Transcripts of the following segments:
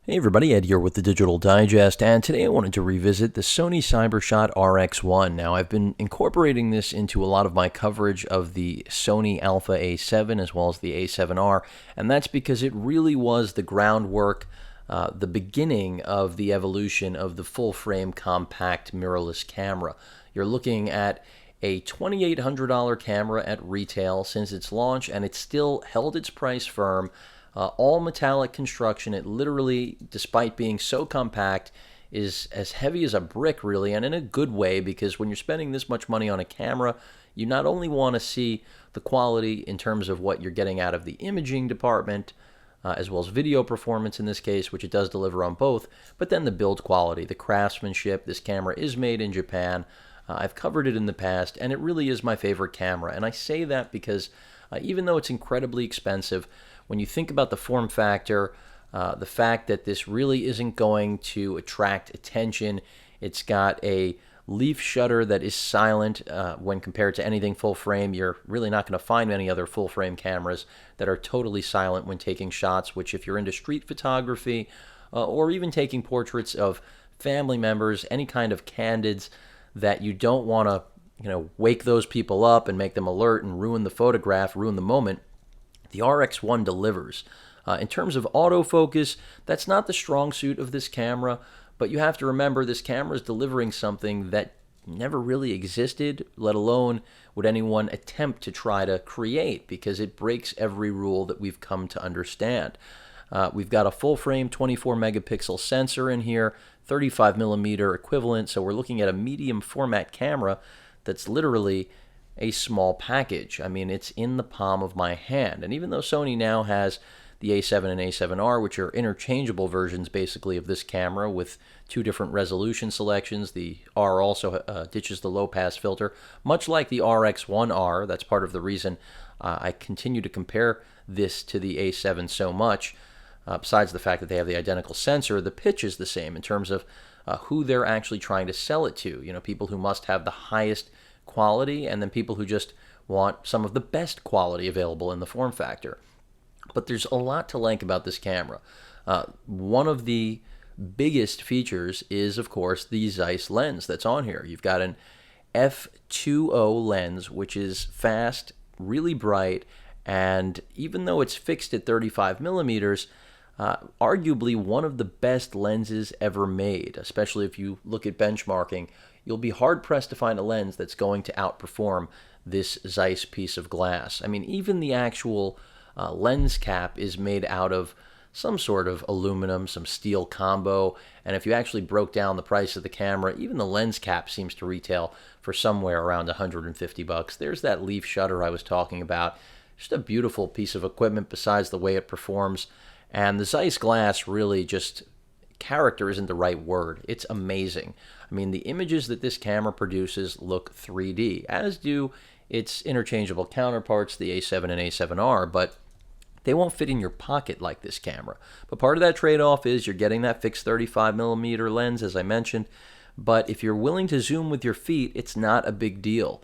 Hey everybody, Ed here with the Digital Digest, and today I wanted to revisit the Sony CyberShot RX1. Now, I've been incorporating this into a lot of my coverage of the Sony Alpha A7 as well as the A7R, and that's because it really was the groundwork, the beginning of the evolution of the full-frame compact mirrorless camera. You're looking at a $2,800 camera at retail since its launch, and it's still held its price firm. All metallic construction. It literally, despite being so compact, is as heavy as a brick, really, and in a good way, because when you're spending this much money on a camera, you not only want to see the quality in terms of what you're getting out of the imaging department, as well as video performance in this case, which it does deliver on both, but then the build quality, the craftsmanship. This camera is made in Japan. I've covered it in the past, and it really is my favorite camera. And I say that because even though it's incredibly expensive, when you think about the form factor, the fact that this really isn't going to attract attention, it's got a leaf shutter that is silent when compared to anything full frame. You're really not going to find many other full frame cameras that are totally silent when taking shots, which if you're into street photography or even taking portraits of family members, any kind of candids that you don't want to wake those people up and make them alert and ruin the photograph, ruin the moment, the RX1 delivers. In terms of autofocus, that's not the strong suit of this camera, but you have to remember this camera is delivering something that never really existed, let alone would anyone attempt to try to create, because it breaks every rule that we've come to understand. We've got a full-frame 24 megapixel sensor in here, 35 millimeter equivalent, so we're looking at a medium format camera that's literally a small package. I mean, it's in the palm of my hand. And even though Sony now has the A7 and A7R, which are interchangeable versions basically of this camera with two different resolution selections, the R also ditches the low pass filter, much like the RX1R. That's part of the reason I continue to compare this to the A7 so much. Besides the fact that they have the identical sensor, the pitch is the same in terms of who they're actually trying to sell it to. People who must have the highest quality, and then people who just want some of the best quality available in the form factor. But there's a lot to like about this camera. One of the biggest features is, of course, the Zeiss lens that's on here. You've got an f2.0 lens, which is fast, really bright, and even though it's fixed at 35 millimeters, arguably one of the best lenses ever made, especially if you look at benchmarking. You'll be hard-pressed to find a lens that's going to outperform this Zeiss piece of glass. I mean, even the actual lens cap is made out of some sort of aluminum, some steel combo, and if you actually broke down the price of the camera, even the lens cap seems to retail for somewhere around $150. There's that leaf shutter I was talking about. Just a beautiful piece of equipment besides the way it performs. And the Zeiss glass really just, character isn't the right word. It's amazing. I mean, the images that this camera produces look 3D, as do its interchangeable counterparts, the A7 and A7R, but they won't fit in your pocket like this camera. But part of that trade-off is you're getting that fixed 35 millimeter lens, as I mentioned, but if you're willing to zoom with your feet, it's not a big deal.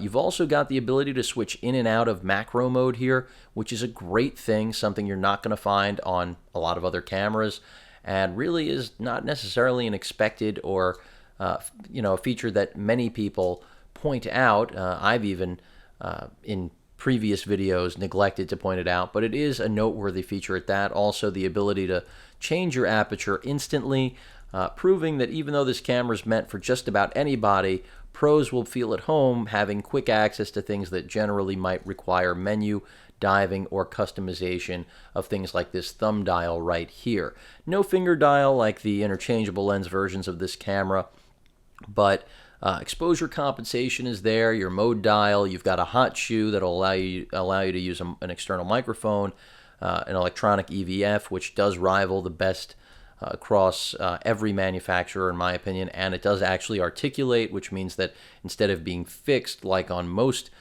You've also got the ability to switch in and out of macro mode here, which is a great thing, something you're not going to find on a lot of other cameras, and really is not necessarily an expected or a feature that many people point out. I've even in previous videos neglected to point it out, but it is a noteworthy feature at that. Also, the ability to change your aperture instantly, proving that even though this camera is meant for just about anybody, pros will feel at home having quick access to things that generally might require menu diving or customization of things like this thumb dial right here. No finger dial like the interchangeable lens versions of this camera, but exposure compensation is there, your mode dial, you've got a hot shoe that'll allow you to use an external microphone, an electronic EVF, which does rival the best across every manufacturer in my opinion, and it does actually articulate, which means that instead of being fixed like on most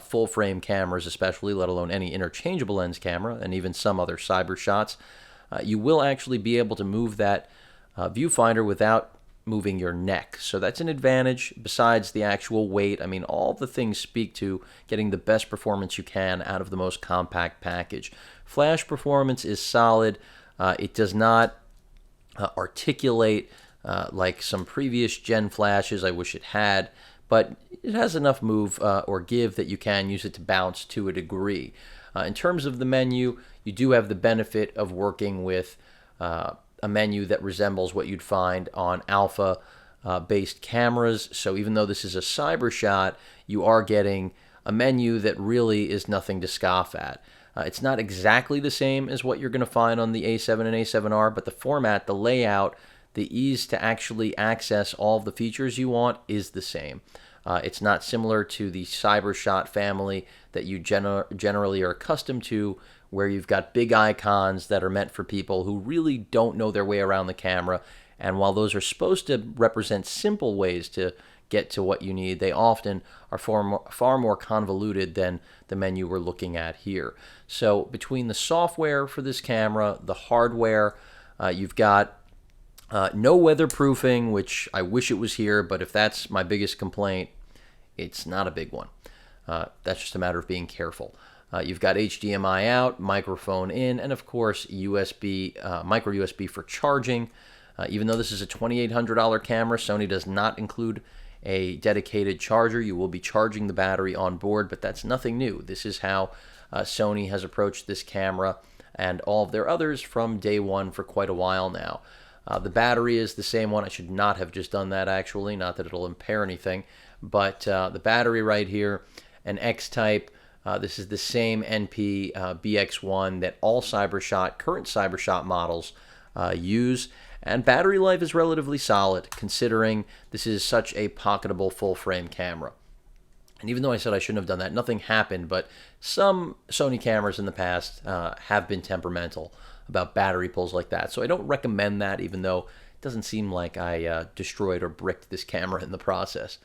full frame cameras especially, let alone any interchangeable lens camera and even some other cyber shots, you will actually be able to move that viewfinder without moving your neck. So that's an advantage besides the actual weight. I mean, all the things speak to getting the best performance you can out of the most compact package. Flash performance is solid. It does not articulate like some previous gen flashes. I wish it had, but it has enough move or give that you can use it to bounce to a degree. In terms of the menu, you do have the benefit of working with a menu that resembles what you'd find on alpha based cameras. So even though this is a cyber shot, you are getting a menu that really is nothing to scoff at. It's not exactly the same as what you're going to find on the A7 and A7R, but the format, the layout, the ease to actually access all of the features you want is the same. It's not similar to the CyberShot family that you generally are accustomed to, where you've got big icons that are meant for people who really don't know their way around the camera. And while those are supposed to represent simple ways to get to what you need, they often are far more convoluted than the menu we're looking at here. So between the software for this camera, the hardware, you've got no weatherproofing, which I wish it was here, but if that's my biggest complaint, it's not a big one. That's just a matter of being careful. You've got HDMI out, microphone in, and of course USB, micro USB for charging. Even though this is a $2,800 camera, Sony does not include a dedicated charger. You will be charging the battery on board, but that's nothing new. This is how Sony has approached this camera and all of their others from day one for quite a while now. The battery is the same one. I should not have just done that, actually, not that it'll impair anything, but the battery right here, an X-type. This is the same NP BX1 that all current CyberShot models use. And battery life is relatively solid, considering this is such a pocketable full-frame camera. And even though I said I shouldn't have done that, nothing happened, but some Sony cameras in the past have been temperamental about battery pulls like that. So I don't recommend that, even though it doesn't seem like I destroyed or bricked this camera in the process.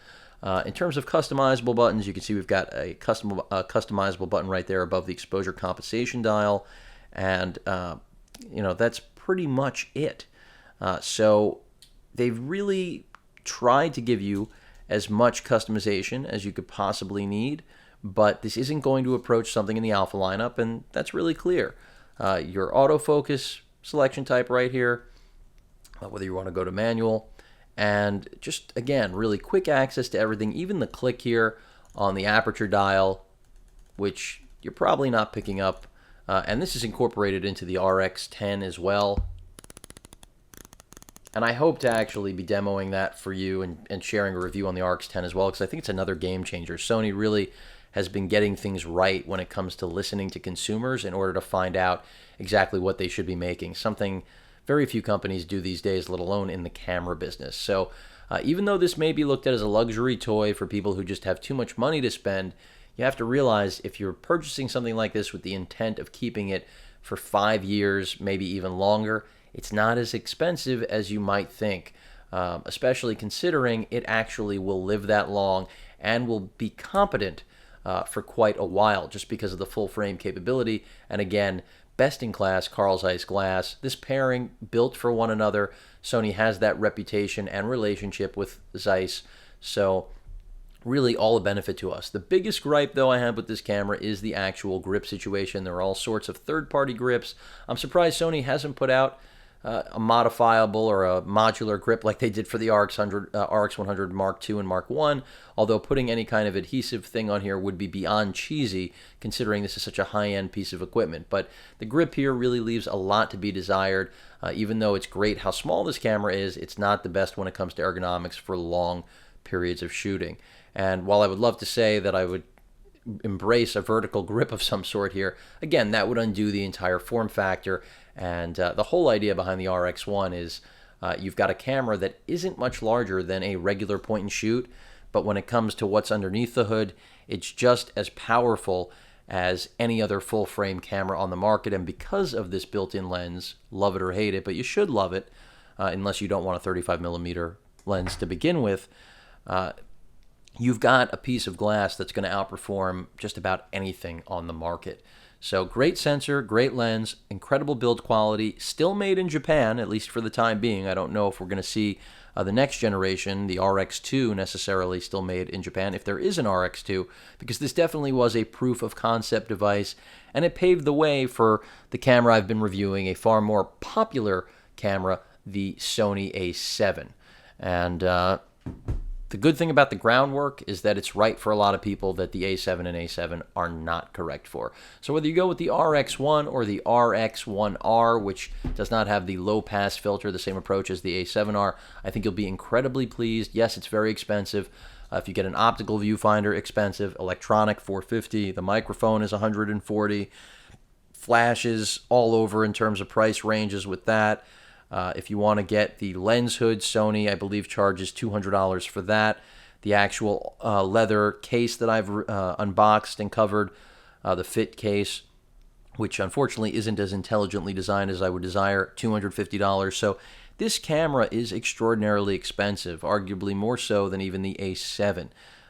In terms of customizable buttons, you can see we've got a customizable button right there above the exposure compensation dial, and that's pretty much it. So they've really tried to give you as much customization as you could possibly need, but this isn't going to approach something in the alpha lineup, and that's really clear. Your autofocus selection type right here, whether you want to go to manual, and just, again, really quick access to everything, even the click here on the aperture dial, which you're probably not picking up, and this is incorporated into the RX10 as well. And I hope to actually be demoing that for you and sharing a review on the RX10 as well, because I think it's another game changer. Sony really has been getting things right when it comes to listening to consumers in order to find out exactly what they should be making, something very few companies do these days, let alone in the camera business. So even though this may be looked at as a luxury toy for people who just have too much money to spend, you have to realize if you're purchasing something like this with the intent of keeping it for 5 years, maybe even longer, it's not as expensive as you might think, especially considering it actually will live that long and will be competent for quite a while just because of the full frame capability. And again, best in class Carl Zeiss glass. This pairing built for one another. Sony has that reputation and relationship with Zeiss, so really all a benefit to us. The biggest gripe, though, I have with this camera is the actual grip situation. There are all sorts of third-party grips. I'm surprised Sony hasn't put out a modifiable or a modular grip like they did for the RX100 Mark II and Mark I, although putting any kind of adhesive thing on here would be beyond cheesy considering this is such a high-end piece of equipment. But the grip here really leaves a lot to be desired. Even though it's great how small this camera is, it's not the best when it comes to ergonomics for long periods of shooting. And while I would love to say that I would embrace a vertical grip of some sort here, again, that would undo the entire form factor. And the whole idea behind the RX1 is you've got a camera that isn't much larger than a regular point and shoot, but when it comes to what's underneath the hood, it's just as powerful as any other full frame camera on the market. And because of this built-in lens, love it or hate it, but you should love it unless you don't want a 35mm lens to begin with, you've got a piece of glass that's going to outperform just about anything on the market. So great sensor, great lens, incredible build quality, still made in Japan, at least for the time being. I don't know if we're going to see the next generation, the RX2, necessarily still made in Japan, if there is an RX2, because this definitely was a proof of concept device, and it paved the way for the camera I've been reviewing, a far more popular camera the Sony A7. And the good thing about the groundwork is that it's right for a lot of people that the A7 and A7 are not correct for. So whether you go with the RX1 or the RX1R, which does not have the low-pass filter, the same approach as the A7R, I think you'll be incredibly pleased. Yes, it's very expensive. If you get an optical viewfinder, expensive. Electronic, $450. The microphone is $140. Flashes all over in terms of price ranges with that. If you want to get the lens hood, Sony, I believe, charges $200 for that. The actual leather case that I've unboxed and covered, the fit case, which unfortunately isn't as intelligently designed as I would desire, $250. So this camera is extraordinarily expensive, arguably more so than even the A7.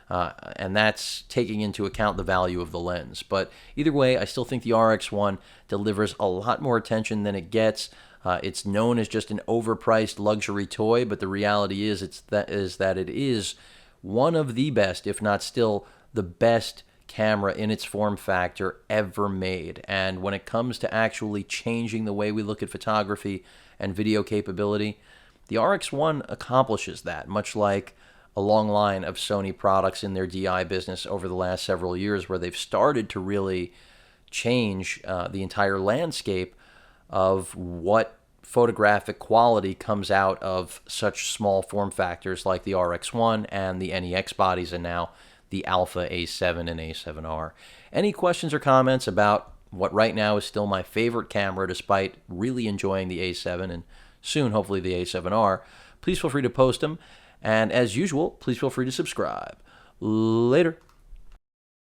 And that's taking into account the value of the lens. But either way, I still think the RX1 delivers a lot more attention than it gets. It's known as just an overpriced luxury toy, but the reality is that it is one of the best, if not still the best camera in its form factor ever made. And when it comes to actually changing the way we look at photography and video capability, the RX1 accomplishes that, much like a long line of Sony products in their DI business over the last several years, where they've started to really change the entire landscape of what photographic quality comes out of such small form factors like the RX1 and the NEX bodies, and now the Alpha A7 and A7R. Any questions or comments about what right now is still my favorite camera, despite really enjoying the A7 and soon hopefully the A7R, please feel free to post them. And as usual, please feel free to subscribe. Later.